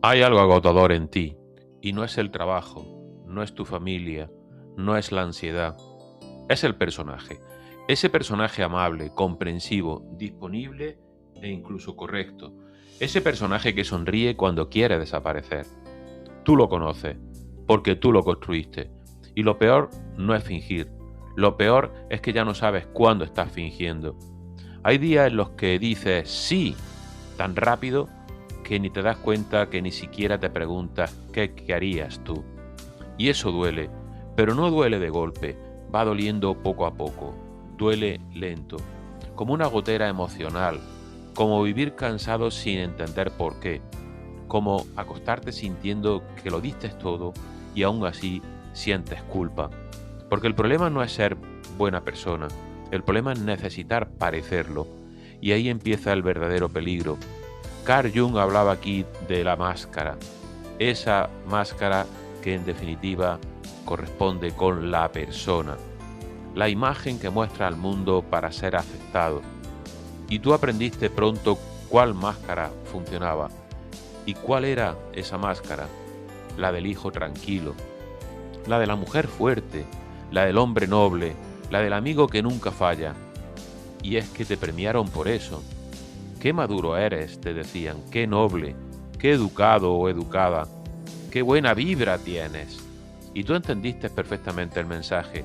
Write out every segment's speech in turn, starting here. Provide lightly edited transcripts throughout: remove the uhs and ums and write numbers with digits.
Hay algo agotador en ti, y no es el trabajo, no es tu familia, no es la ansiedad, es el personaje. Ese personaje amable, comprensivo, disponible e incluso correcto. Ese personaje que sonríe cuando quiere desaparecer. Tú lo conoces, porque tú lo construiste. Y lo peor no es fingir. Lo peor es que ya no sabes cuándo estás fingiendo. Hay días en los que dices sí tan rápido que ni te das cuenta, que ni siquiera te preguntas qué harías tú. Y eso duele, pero no duele de golpe, va doliendo poco a poco, duele lento, como una gotera emocional, como vivir cansado sin entender por qué, como acostarte sintiendo que lo diste todo y aún así sientes culpa. Porque el problema no es ser buena persona, el problema es necesitar parecerlo. Y ahí empieza el verdadero peligro. Carl Jung hablaba aquí de la máscara, esa máscara que en definitiva corresponde con la persona, la imagen que muestra al mundo para ser aceptado. Y tú aprendiste pronto cuál máscara funcionaba. ¿Y cuál era esa máscara? La del hijo tranquilo, la de la mujer fuerte, la del hombre noble, la del amigo que nunca falla. Y es que te premiaron por eso. Qué maduro eres, te decían, qué noble, qué educado o educada, qué buena vibra tienes. Y tú entendiste perfectamente el mensaje.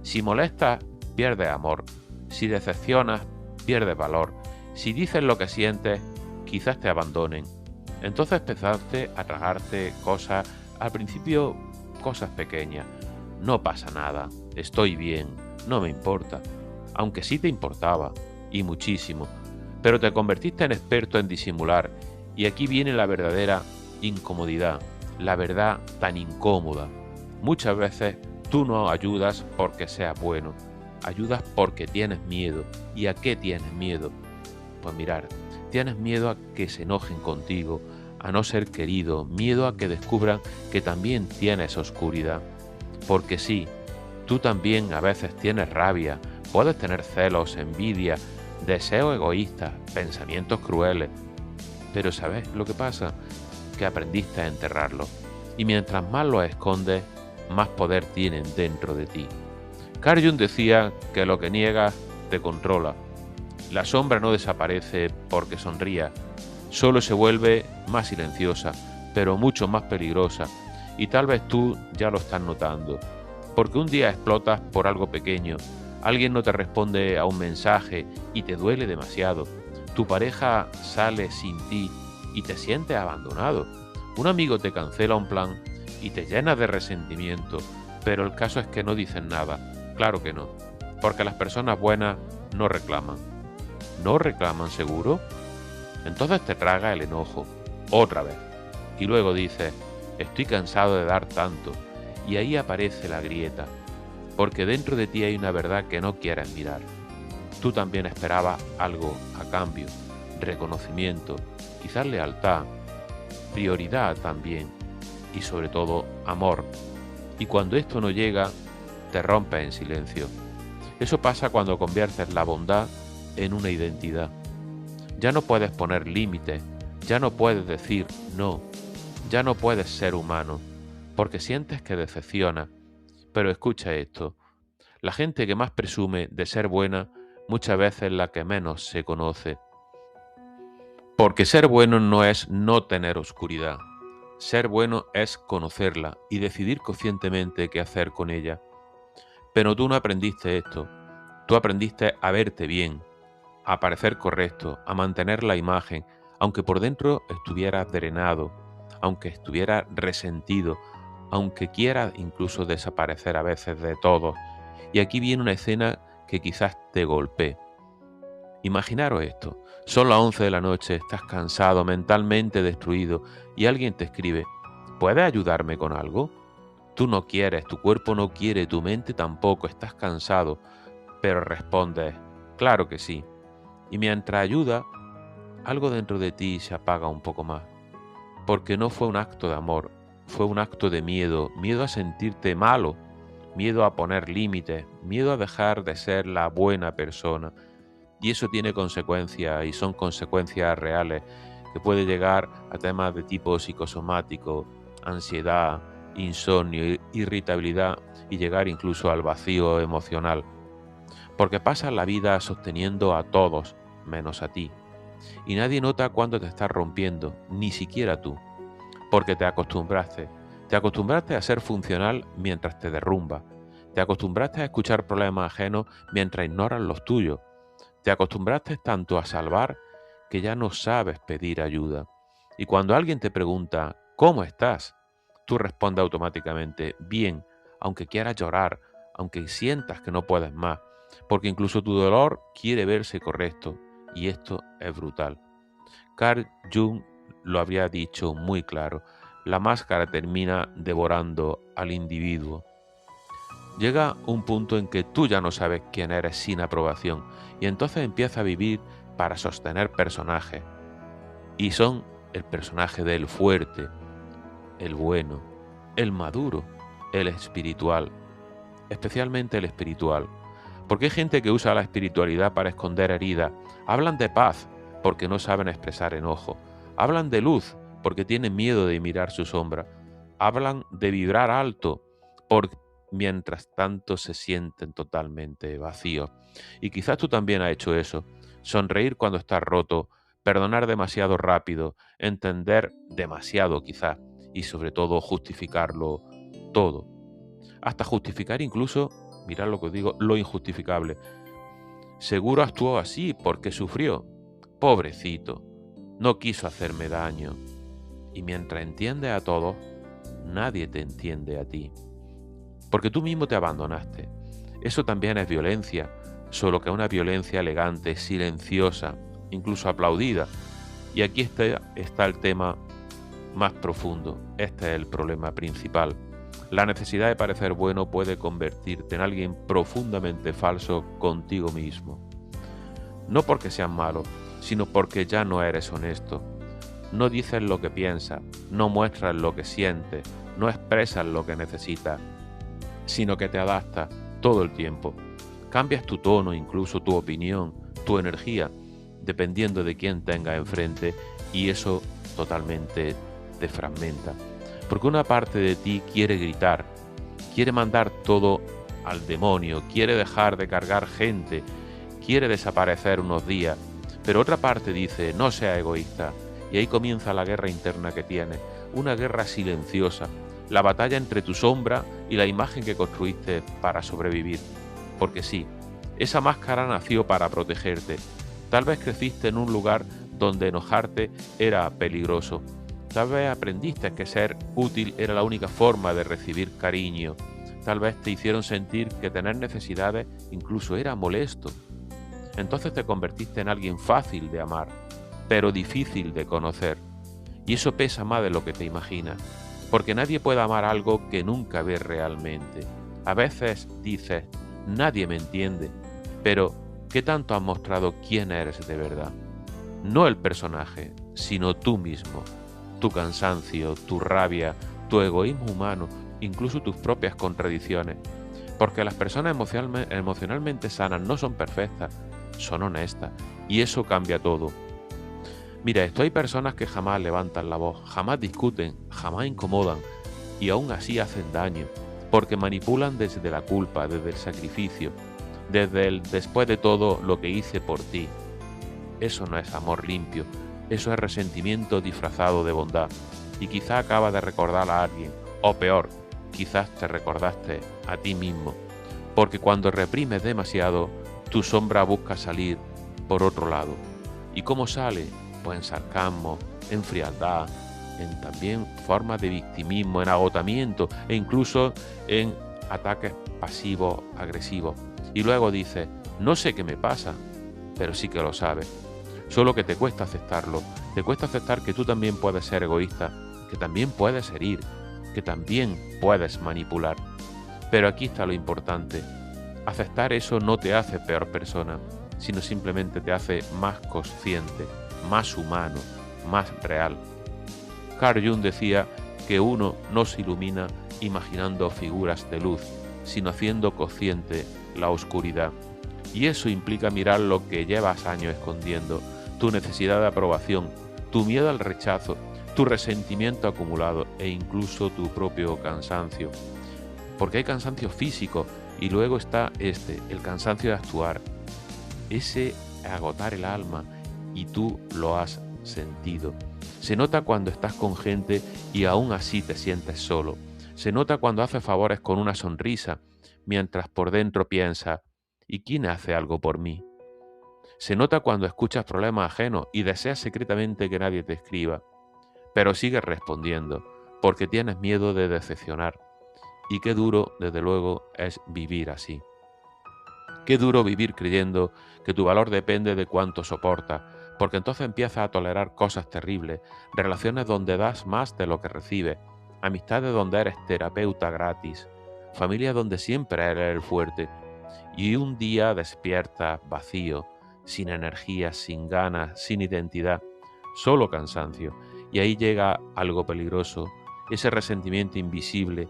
Si molestas, pierdes amor. Si decepcionas, pierdes valor. Si dices lo que sientes, quizás te abandonen. Entonces empezaste a tragarte cosas, al principio cosas pequeñas. No pasa nada, estoy bien, no me importa. Aunque sí te importaba, y muchísimo. Pero te convertiste en experto en disimular, y aquí viene la verdadera incomodidad, la verdad tan incómoda. Muchas veces tú no ayudas porque seas bueno, ayudas porque tienes miedo. ¿Y a qué tienes miedo? Pues mirar, tienes miedo a que se enojen contigo, a no ser querido, miedo a que descubran que también tienes oscuridad. Porque sí, tú también a veces tienes rabia, puedes tener celos, envidia, deseos egoístas, pensamientos crueles. Pero ¿sabes lo que pasa? Que aprendiste a enterrarlo. Y mientras más lo escondes, más poder tienen dentro de ti. Carl Jung decía que lo que niegas te controla. La sombra no desaparece porque sonría, solo se vuelve más silenciosa, pero mucho más peligrosa. Y tal vez tú ya lo estás notando. Porque un día explotas por algo pequeño, alguien no te responde a un mensaje y te duele demasiado. Tu pareja sale sin ti y te sientes abandonado. Un amigo te cancela un plan y te llenas de resentimiento, pero el caso es que no dicen nada. Claro que no, porque las personas buenas no reclaman. ¿No reclaman seguro? Entonces te traga el enojo, otra vez. Y luego dices, estoy cansado de dar tanto. Y ahí aparece la grieta, porque dentro de ti hay una verdad que no quieres mirar. Tú también esperabas algo a cambio, reconocimiento, quizás lealtad, prioridad también, y sobre todo amor. Y cuando esto no llega, te rompes en silencio. Eso pasa cuando conviertes la bondad en una identidad. Ya no puedes poner límites, ya no puedes decir no, ya no puedes ser humano, porque sientes que decepciona. Pero escucha esto, la gente que más presume de ser buena muchas veces es la que menos se conoce. Porque ser bueno no es no tener oscuridad. Ser bueno es conocerla y decidir conscientemente qué hacer con ella. Pero tú no aprendiste esto. Tú aprendiste a verte bien, a parecer correcto, a mantener la imagen, aunque por dentro estuvieras drenado, aunque estuvieras resentido, aunque quieras incluso desaparecer a veces de todos. Y aquí viene una escena que quizás te golpee. Imaginaros esto, son las 11 de la noche, estás cansado, mentalmente destruido, y alguien te escribe, ¿puedes ayudarme con algo? Tú no quieres, tu cuerpo no quiere, tu mente tampoco, estás cansado, pero respondes, claro que sí. Y mientras ayuda, algo dentro de ti se apaga un poco más, porque no fue un acto de amor, fue un acto de miedo, miedo a sentirte malo, miedo a poner límites, miedo a dejar de ser la buena persona. Y eso tiene consecuencias, y son consecuencias reales, que puede llegar a temas de tipo psicosomático, ansiedad, insomnio, irritabilidad y llegar incluso al vacío emocional. Porque pasas la vida sosteniendo a todos menos a ti. Y nadie nota cuando te estás rompiendo, ni siquiera tú. Porque te acostumbraste. Te acostumbraste a ser funcional mientras te derrumba. Te acostumbraste a escuchar problemas ajenos mientras ignoras los tuyos. Te acostumbraste tanto a salvar que ya no sabes pedir ayuda. Y cuando alguien te pregunta, ¿cómo estás?, tú respondes automáticamente, bien, aunque quieras llorar, aunque sientas que no puedes más, porque incluso tu dolor quiere verse correcto, y esto es brutal. Carl Jung lo habría dicho muy claro, la máscara termina devorando al individuo. Llega un punto en que tú ya no sabes quién eres sin aprobación, y entonces empiezas a vivir para sostener personajes. Y son el personaje del fuerte, el bueno, el maduro, el espiritual, especialmente el espiritual. Porque hay gente que usa la espiritualidad para esconder heridas. Hablan de paz porque no saben expresar enojo. Hablan de luz porque tienen miedo de mirar su sombra. Hablan de vibrar alto porque mientras tanto se sienten totalmente vacíos. Y quizás tú también has hecho eso. Sonreír cuando estás roto, perdonar demasiado rápido, entender demasiado quizás y sobre todo justificarlo todo. Hasta justificar incluso, mirad lo que os digo, lo injustificable. Seguro actuó así porque sufrió. Pobrecito, no quiso hacerme daño. Y mientras entiendes a todos, nadie te entiende a ti. Porque tú mismo te abandonaste. Eso también es violencia, solo que una violencia elegante, silenciosa, incluso aplaudida. Y aquí está el tema más profundo. Este es el problema principal. La necesidad de parecer bueno puede convertirte en alguien profundamente falso contigo mismo. No porque seas malo, sino porque ya no eres honesto. No dices lo que piensas, no muestras lo que sientes, no expresas lo que necesitas, sino que te adaptas todo el tiempo. Cambias tu tono, incluso tu opinión, tu energía, dependiendo de quién tengas enfrente, y eso totalmente te fragmenta. Porque una parte de ti quiere gritar, quiere mandar todo al demonio, quiere dejar de cargar gente, quiere desaparecer unos días, pero otra parte dice, no seas egoísta, y ahí comienza la guerra interna que tienes, una guerra silenciosa, la batalla entre tu sombra y la imagen que construiste para sobrevivir. Porque sí, esa máscara nació para protegerte. Tal vez creciste en un lugar donde enojarte era peligroso. Tal vez aprendiste que ser útil era la única forma de recibir cariño. Tal vez te hicieron sentir que tener necesidades incluso era molesto. Entonces te convertiste en alguien fácil de amar, pero difícil de conocer. Y eso pesa más de lo que te imaginas, porque nadie puede amar algo que nunca ves realmente. A veces dices, nadie me entiende, pero ¿qué tanto has mostrado quién eres de verdad? No el personaje, sino tú mismo. Tu cansancio, tu rabia, tu egoísmo humano, incluso tus propias contradicciones. Porque las personas emocionalmente sanas no son perfectas, son honestas, y eso cambia todo. Mira, hay personas que jamás levantan la voz, jamás discuten, jamás incomodan, y aún así hacen daño, porque manipulan desde la culpa, desde el sacrificio, desde el después de todo lo que hice por ti. Eso no es amor limpio, eso es resentimiento disfrazado de bondad, y quizá acabas de recordar a alguien, o peor, quizás te recordaste a ti mismo, porque cuando reprimes demasiado, tu sombra busca salir por otro lado. ¿Y cómo sale? Pues en sarcasmo, en frialdad, en también formas de victimismo, en agotamiento e incluso en ataques pasivos, agresivos. Y luego dices, no sé qué me pasa, pero sí que lo sabes. Solo que te cuesta aceptarlo, te cuesta aceptar que tú también puedes ser egoísta, que también puedes herir, que también puedes manipular. Pero aquí está lo importante, aceptar eso no te hace peor persona, sino simplemente te hace más consciente, más humano, más real. Carl Jung decía que uno no se ilumina imaginando figuras de luz, sino haciendo consciente la oscuridad. Y eso implica mirar lo que llevas años escondiendo, tu necesidad de aprobación, tu miedo al rechazo, tu resentimiento acumulado e incluso tu propio cansancio. Porque hay cansancio físico y luego está el cansancio de actuar, ese agotar el alma, y tú lo has sentido. Se nota cuando estás con gente y aún así te sientes solo. Se nota cuando haces favores con una sonrisa, mientras por dentro piensas, ¿y quién hace algo por mí? Se nota cuando escuchas problemas ajenos y deseas secretamente que nadie te escriba, pero sigues respondiendo, porque tienes miedo de decepcionar. Y qué duro, desde luego, es vivir así. Qué duro vivir creyendo que tu valor depende de cuánto soportas, porque entonces empiezas a tolerar cosas terribles, relaciones donde das más de lo que recibes, amistades donde eres terapeuta gratis, familia donde siempre eres el fuerte, y un día despiertas vacío, sin energía, sin ganas, sin identidad, solo cansancio, y ahí llega algo peligroso, ese resentimiento invisible,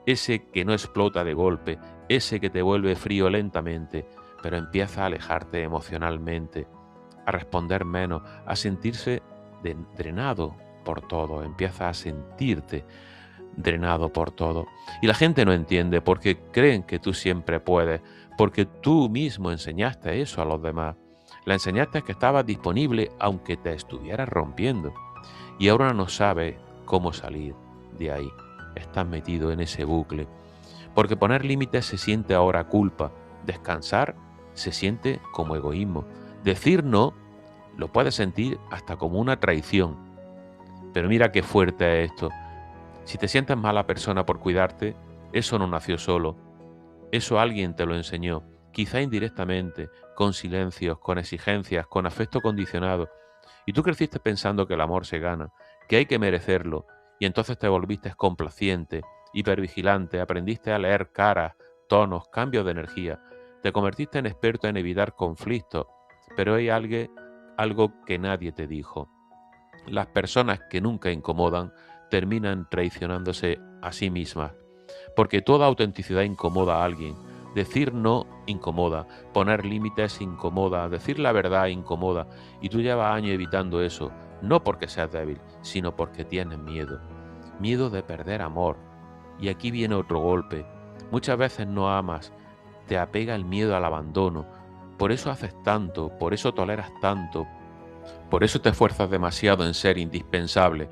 ese que no explota de golpe, ese que te vuelve frío lentamente, pero empieza a alejarte emocionalmente, a responder menos, a sentirse drenado por todo, empieza a sentirte drenado por todo. Y la gente no entiende porque creen que tú siempre puedes, porque tú mismo enseñaste eso a los demás. Le enseñaste que estabas disponible aunque te estuvieras rompiendo. Y ahora no sabes cómo salir de ahí. Estás metido en ese bucle. Porque poner límites se siente ahora culpa. Descansar se siente como egoísmo. Decir no lo puedes sentir hasta como una traición. Pero mira qué fuerte es esto. Si te sientes mala persona por cuidarte, eso no nació solo. Eso alguien te lo enseñó, quizá indirectamente, con silencios, con exigencias, con afecto condicionado. Y tú creciste pensando que el amor se gana, que hay que merecerlo, y entonces te volviste complaciente, hipervigilante, aprendiste a leer caras, tonos, cambios de energía, te convertiste en experto en evitar conflictos, pero hay algo que nadie te dijo. Las personas que nunca incomodan terminan traicionándose a sí mismas, porque toda autenticidad incomoda a alguien. Decir no incomoda, poner límites incomoda, decir la verdad incomoda, y tú llevas años evitando eso, no porque seas débil, sino porque tienes miedo. Miedo de perder amor. Y aquí viene otro golpe. Muchas veces no amas, te apega el miedo al abandono. Por eso haces tanto, por eso toleras tanto, por eso te esfuerzas demasiado en ser indispensable,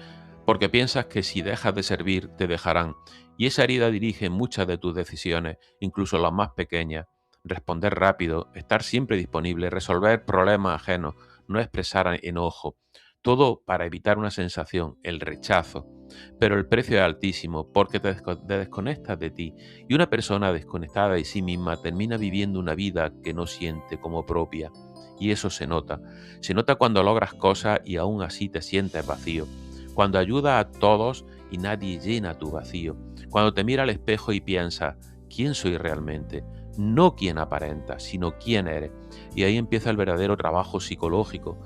porque piensas que si dejas de servir te dejarán, y esa herida dirige muchas de tus decisiones, incluso las más pequeñas. Responder rápido, estar siempre disponible, resolver problemas ajenos, no expresar enojo, todo para evitar una sensación, el rechazo. Pero el precio es altísimo porque te desconectas de ti, y una persona desconectada de sí misma termina viviendo una vida que no siente como propia. Y eso se nota. Se nota cuando logras cosas y aún así te sientes vacío. Cuando ayudas a todos y nadie llena tu vacío. Cuando te mira al espejo y piensas, ¿quién soy realmente? No quién aparenta, sino quién eres. Y ahí empieza el verdadero trabajo psicológico.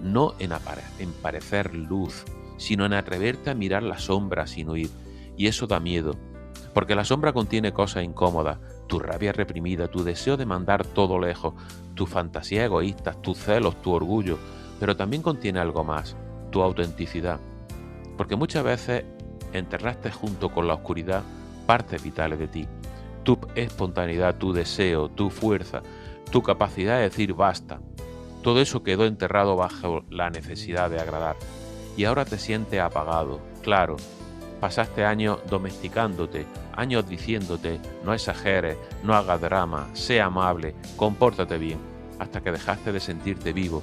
No en parecer luz, sino en atreverte a mirar la sombra sin huir. Y eso da miedo. Porque la sombra contiene cosas incómodas. Tu rabia reprimida, tu deseo de mandar todo lejos, tus fantasías egoístas, tus celos, tu orgullo. Pero también contiene algo más, tu autenticidad. Porque muchas veces enterraste junto con la oscuridad partes vitales de ti. Tu espontaneidad, tu deseo, tu fuerza, tu capacidad de decir basta. Todo eso quedó enterrado bajo la necesidad de agradar. Y ahora te sientes apagado. Claro, pasaste años domesticándote, años diciéndote, no exageres, no hagas drama, sé amable, compórtate bien, hasta que dejaste de sentirte vivo.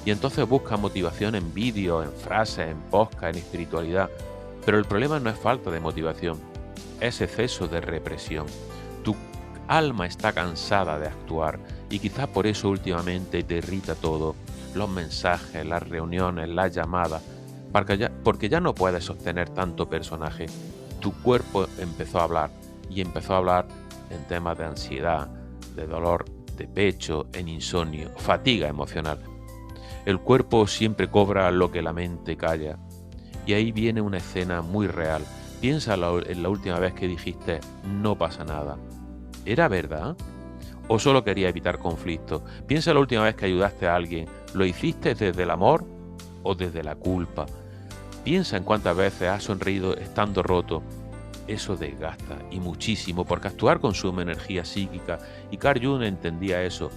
Y entonces buscas motivación en vídeos, en frases, en podcast, en espiritualidad. Pero el problema no es falta de motivación, es exceso de represión. Tu alma está cansada de actuar y quizás por eso últimamente te irrita todo, los mensajes, las reuniones, las llamadas, porque ya no puedes sostener tanto personaje. Tu cuerpo empezó a hablar y empezó a hablar en temas de ansiedad, de dolor de pecho, en insomnio, fatiga emocional. El cuerpo siempre cobra lo que la mente calla. Y ahí viene una escena muy real. Piensa en la última vez que dijiste, no pasa nada. ¿Era verdad? ¿O solo quería evitar conflictos? Piensa en la última vez que ayudaste a alguien. ¿Lo hiciste desde el amor o desde la culpa. Piensa en cuántas veces has sonreído estando roto. Eso desgasta, y muchísimo, porque actuar consume energía psíquica, y Carl Jung entendía eso.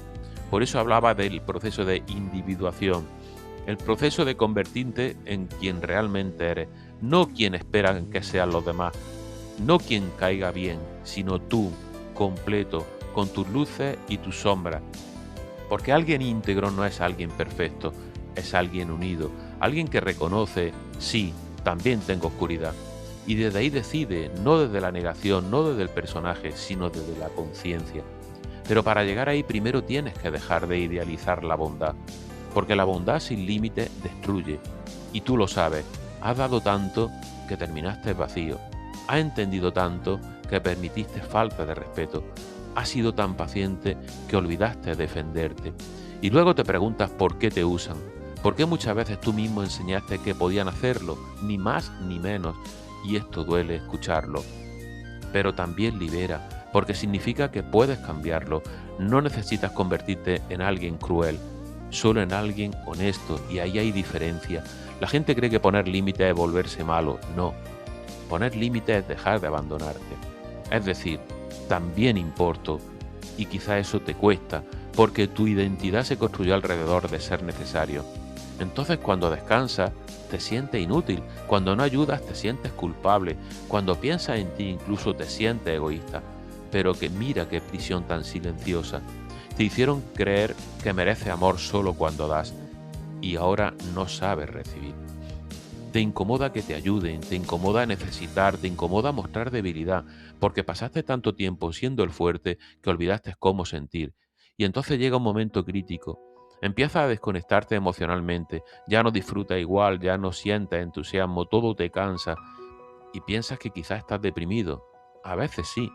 Por eso hablaba del proceso de individuación, el proceso de convertirte en quien realmente eres, no quien esperan que sean los demás, no quien caiga bien, sino tú, completo, con tus luces y tus sombras. Porque alguien íntegro no es alguien perfecto, es alguien unido, alguien que reconoce, sí, también tengo oscuridad. Y desde ahí decide, no desde la negación, no desde el personaje, sino desde la conciencia. Pero para llegar ahí primero tienes que dejar de idealizar la bondad, porque la bondad sin límite destruye. Y tú lo sabes, has dado tanto que terminaste vacío, has entendido tanto que permitiste falta de respeto, has sido tan paciente que olvidaste defenderte. Y luego te preguntas por qué te usan, por qué muchas veces tú mismo enseñaste que podían hacerlo, ni más ni menos, y esto duele escucharlo. Pero también libera, porque significa que puedes cambiarlo, no necesitas convertirte en alguien cruel, solo en alguien honesto, y ahí hay diferencia. La gente cree que poner límites es volverse malo, no. Poner límites es dejar de abandonarte. Es decir, también importo, y quizá eso te cuesta, porque tu identidad se construyó alrededor de ser necesario. Entonces cuando descansas, te sientes inútil, cuando no ayudas te sientes culpable, cuando piensas en ti incluso te sientes egoísta. Pero que mira qué prisión tan silenciosa. Te hicieron creer que mereces amor solo cuando das, y ahora no sabes recibir. Te incomoda que te ayuden, te incomoda necesitar, te incomoda mostrar debilidad, porque pasaste tanto tiempo siendo el fuerte que olvidaste cómo sentir. Y entonces llega un momento crítico. Empiezas a desconectarte emocionalmente, ya no disfrutas igual, ya no sientes entusiasmo, todo te cansa y piensas que quizás estás deprimido. A veces sí,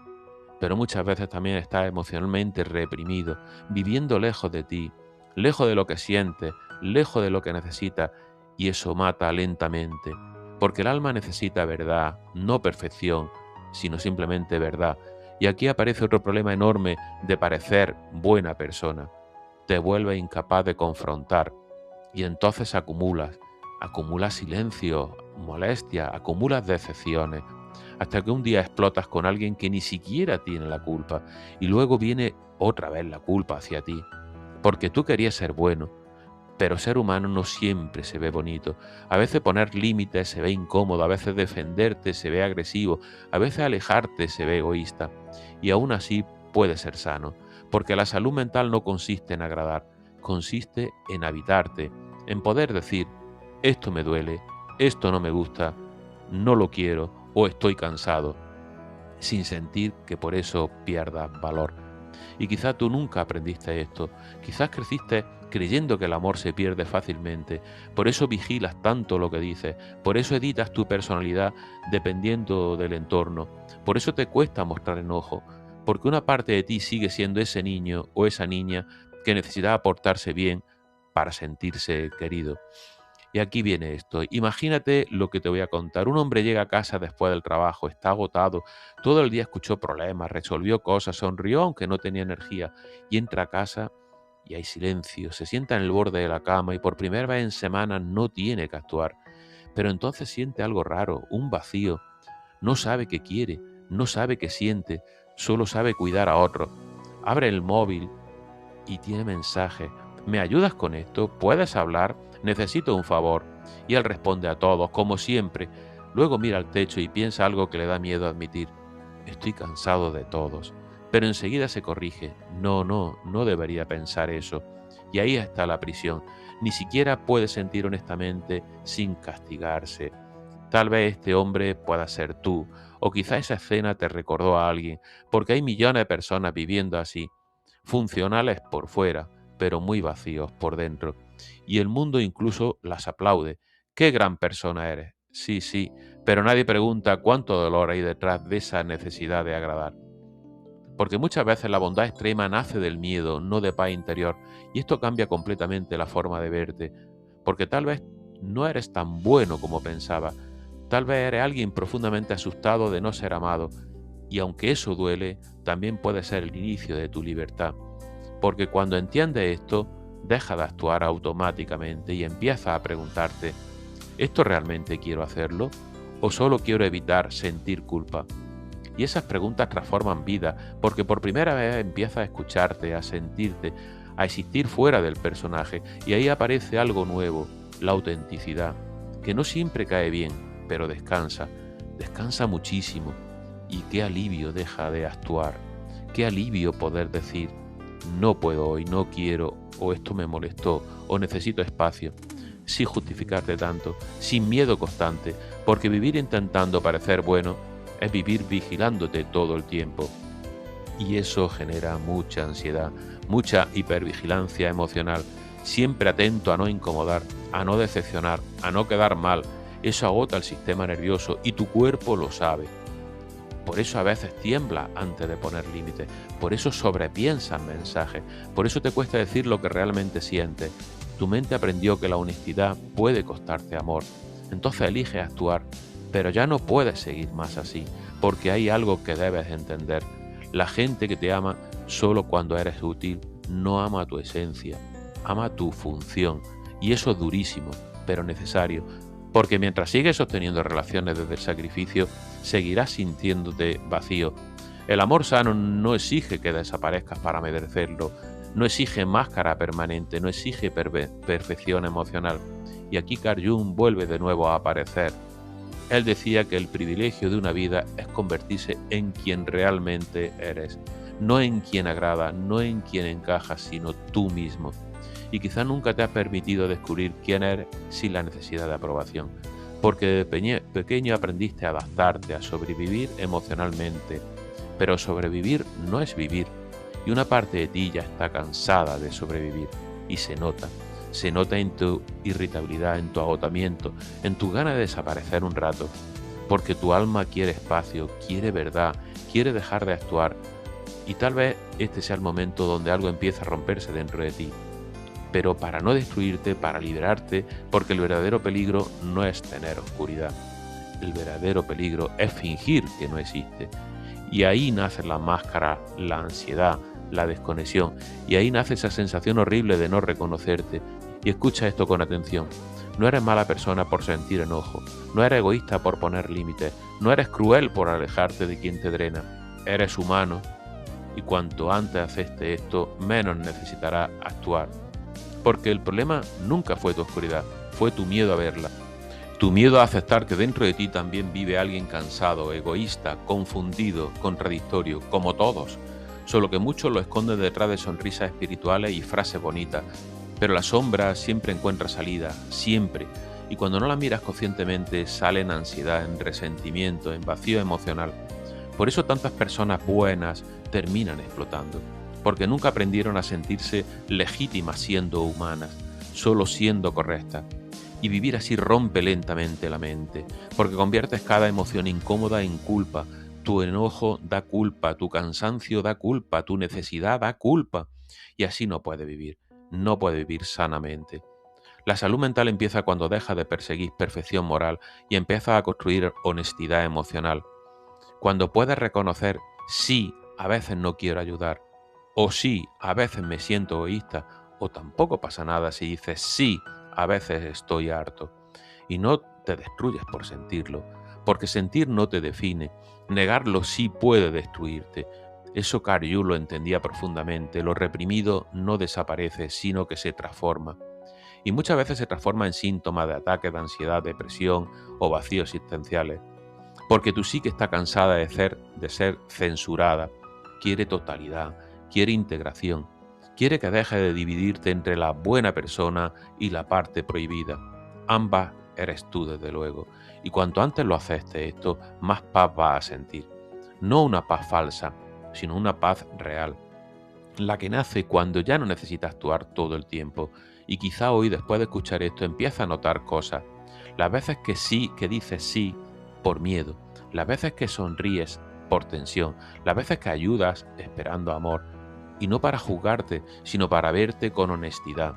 pero muchas veces también estás emocionalmente reprimido, viviendo lejos de ti, lejos de lo que sientes, lejos de lo que necesitas, y eso mata lentamente, porque el alma necesita verdad, no perfección, sino simplemente verdad. Y aquí aparece otro problema enorme de parecer buena persona. Te vuelves incapaz de confrontar, y entonces acumulas silencio, molestia, acumulas decepciones, hasta que un día explotas con alguien que ni siquiera tiene la culpa, y luego viene otra vez la culpa hacia ti, porque tú querías ser bueno, pero ser humano no siempre se ve bonito. A veces poner límites se ve incómodo, a veces defenderte se ve agresivo, a veces alejarte se ve egoísta, y aún así puede ser sano, porque la salud mental no consiste en agradar, consiste en habitarte, en poder decir, esto me duele, esto no me gusta, no lo quiero o estoy cansado, sin sentir que por eso pierdas valor. Y quizá tú nunca aprendiste esto, quizás creciste creyendo que el amor se pierde fácilmente, por eso vigilas tanto lo que dices, por eso editas tu personalidad dependiendo del entorno, por eso te cuesta mostrar enojo, porque una parte de ti sigue siendo ese niño o esa niña que necesita portarse bien para sentirse querido. Y aquí viene esto. Imagínate lo que te voy a contar. Un hombre llega a casa después del trabajo, está agotado, todo el día escuchó problemas, resolvió cosas, sonrió aunque no tenía energía, y entra a casa y hay silencio, se sienta en el borde de la cama y por primera vez en semanas no tiene que actuar. Pero entonces siente algo raro, un vacío. No sabe qué quiere, no sabe qué siente, solo sabe cuidar a otro. Abre el móvil y tiene mensajes. ¿Me ayudas con esto? ¿Puedes hablar? Necesito un favor. Y él responde a todos, como siempre. Luego mira al techo y piensa algo que le da miedo admitir. Estoy cansado de todos. Pero enseguida se corrige. No debería pensar eso. Y ahí está la prisión. Ni siquiera puede sentir honestamente sin castigarse. Tal vez este hombre pueda ser tú, o quizá esa escena te recordó a alguien, porque hay millones de personas viviendo así, funcionales por fuera, pero muy vacíos por dentro. Y el mundo incluso las aplaude. ¡Qué gran persona eres! Sí, sí, pero nadie pregunta cuánto dolor hay detrás de esa necesidad de agradar. Porque muchas veces la bondad extrema nace del miedo, no de paz interior, y esto cambia completamente la forma de verte, porque tal vez no eres tan bueno como pensaba, tal vez eres alguien profundamente asustado de no ser amado, y aunque eso duele, también puede ser el inicio de tu libertad. Porque cuando entiendes esto, deja de actuar automáticamente y empieza a preguntarte, ¿esto realmente quiero hacerlo? ¿O solo quiero evitar sentir culpa? Y esas preguntas transforman vida, porque por primera vez empiezas a escucharte, a sentirte, a existir fuera del personaje, y ahí aparece algo nuevo, la autenticidad, que no siempre cae bien, pero descansa muchísimo. Y qué alivio deja de actuar, qué alivio poder decir, no puedo hoy, no quiero, o esto me molestó, o necesito espacio, sin justificarte tanto, sin miedo constante, porque vivir intentando parecer bueno es vivir vigilándote todo el tiempo. Y eso genera mucha ansiedad, mucha hipervigilancia emocional, siempre atento a no incomodar, a no decepcionar, a no quedar mal. Eso agota el sistema nervioso y tu cuerpo lo sabe. Por eso a veces tiembla antes de poner límites, por eso sobrepiensas mensajes, por eso te cuesta decir lo que realmente sientes. Tu mente aprendió que la honestidad puede costarte amor, entonces eliges actuar, pero ya no puedes seguir más así, porque hay algo que debes entender. La gente que te ama solo cuando eres útil no ama tu esencia, ama tu función, y eso es durísimo, pero necesario. Porque mientras sigues sosteniendo relaciones desde el sacrificio, seguirás sintiéndote vacío. El amor sano no exige que desaparezcas para merecerlo, no exige máscara permanente, no exige perfección emocional. Y aquí Carl Jung vuelve de nuevo a aparecer. Él decía que el privilegio de una vida es convertirse en quien realmente eres, no en quien agrada, no en quien encajas, sino tú mismo. Y quizá nunca te has permitido descubrir quién eres sin la necesidad de aprobación, porque de pequeño aprendiste a adaptarte, a sobrevivir emocionalmente, pero sobrevivir no es vivir, y una parte de ti ya está cansada de sobrevivir, y se nota en tu irritabilidad, en tu agotamiento, en tu gana de desaparecer un rato, porque tu alma quiere espacio, quiere verdad, quiere dejar de actuar, y tal vez este sea el momento donde algo empieza a romperse dentro de ti. Pero para no destruirte, para liberarte, porque el verdadero peligro no es tener oscuridad. El verdadero peligro es fingir que no existe. Y ahí nace la máscara, la ansiedad, la desconexión. Y ahí nace esa sensación horrible de no reconocerte. Y escucha esto con atención. No eres mala persona por sentir enojo. No eres egoísta por poner límites. No eres cruel por alejarte de quien te drena. Eres humano. Y cuanto antes aceptes esto, menos necesitarás actuar. Porque el problema nunca fue tu oscuridad, fue tu miedo a verla. Tu miedo a aceptar que dentro de ti también vive alguien cansado, egoísta, confundido, contradictorio, como todos. Solo que muchos lo esconden detrás de sonrisas espirituales y frases bonitas. Pero la sombra siempre encuentra salida, siempre. Y cuando no la miras conscientemente, sale en ansiedad, en resentimiento, en vacío emocional. Por eso tantas personas buenas terminan explotando. Porque nunca aprendieron a sentirse legítimas siendo humanas, solo siendo correctas. Y vivir así rompe lentamente la mente, porque conviertes cada emoción incómoda en culpa. Tu enojo da culpa, tu cansancio da culpa, tu necesidad da culpa. Y así no puede vivir, no puede vivir sanamente. La salud mental empieza cuando dejas de perseguir perfección moral y empiezas a construir honestidad emocional. Cuando puedes reconocer, sí, a veces no quiero ayudar, o sí, a veces me siento egoísta, o tampoco pasa nada si dices sí, a veces estoy harto. Y no te destruyes por sentirlo, porque sentir no te define, negarlo sí puede destruirte. Eso Carl Jung lo entendía profundamente, lo reprimido no desaparece, sino que se transforma. Y muchas veces se transforma en síntomas de ataques de ansiedad, depresión o vacíos existenciales. Porque tu psique está cansada de ser censurada, quiere totalidad, quiere integración, quiere que dejes de dividirte entre la buena persona y la parte prohibida. Ambas eres tú, desde luego, y cuanto antes lo aceptes esto, más paz vas a sentir. No una paz falsa, sino una paz real, la que nace cuando ya no necesitas actuar todo el tiempo, y quizá hoy, después de escuchar esto, empieza a notar cosas. Las veces que sí, que dices sí por miedo, las veces que sonríes por tensión, las veces que ayudas esperando amor, y no para juzgarte, sino para verte con honestidad,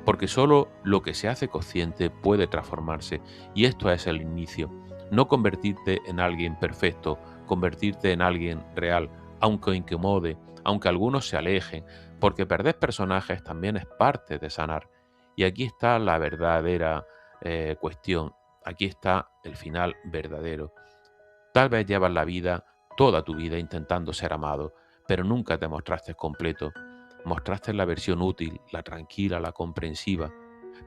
porque solo lo que se hace consciente puede transformarse, y esto es el inicio. No convertirte en alguien perfecto, convertirte en alguien real, aunque incomode, aunque algunos se alejen, porque perder personajes también es parte de sanar. Y aquí está la verdadera cuestión, aquí está el final verdadero. Tal vez llevas la vida, toda tu vida, intentando ser amado, pero nunca te mostraste completo. Mostraste la versión útil, la tranquila, la comprensiva,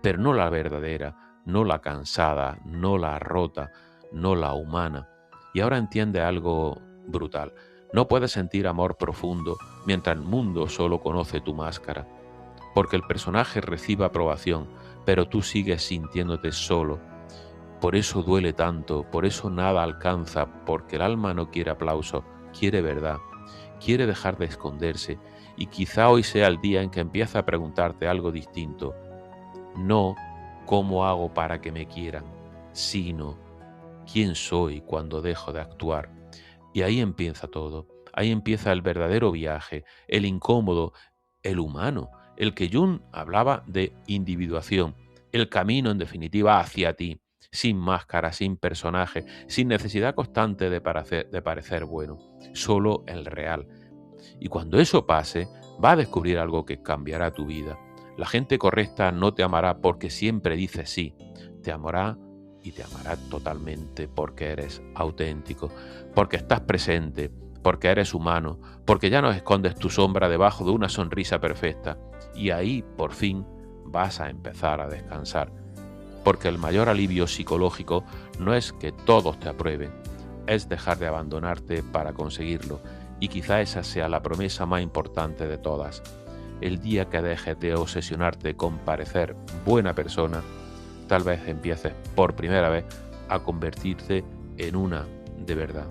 pero no la verdadera, no la cansada, no la rota, no la humana. Y ahora entiende algo brutal. No puedes sentir amor profundo mientras el mundo solo conoce tu máscara, porque el personaje recibe aprobación, pero tú sigues sintiéndote solo. Por eso duele tanto, por eso nada alcanza, porque el alma no quiere aplauso, quiere verdad, quiere dejar de esconderse, y quizá hoy sea el día en que empieza a preguntarte algo distinto. No cómo hago para que me quieran, sino quién soy cuando dejo de actuar. Y ahí empieza todo, ahí empieza el verdadero viaje, el incómodo, el humano, el que Jung hablaba de individuación, el camino en definitiva hacia ti, sin máscara, sin personaje, sin necesidad constante de parecer bueno, solo el real. Y cuando eso pase, vas a descubrir algo que cambiará tu vida. La gente correcta no te amará porque siempre dices sí, te amará y te amará totalmente porque eres auténtico, porque estás presente, porque eres humano, porque ya no escondes tu sombra debajo de una sonrisa perfecta. Y ahí, por fin, vas a empezar a descansar. Porque el mayor alivio psicológico no es que todos te aprueben, es dejar de abandonarte para conseguirlo. Y quizá esa sea la promesa más importante de todas. El día que dejes de obsesionarte con parecer buena persona, tal vez empieces por primera vez a convertirte en una de verdad.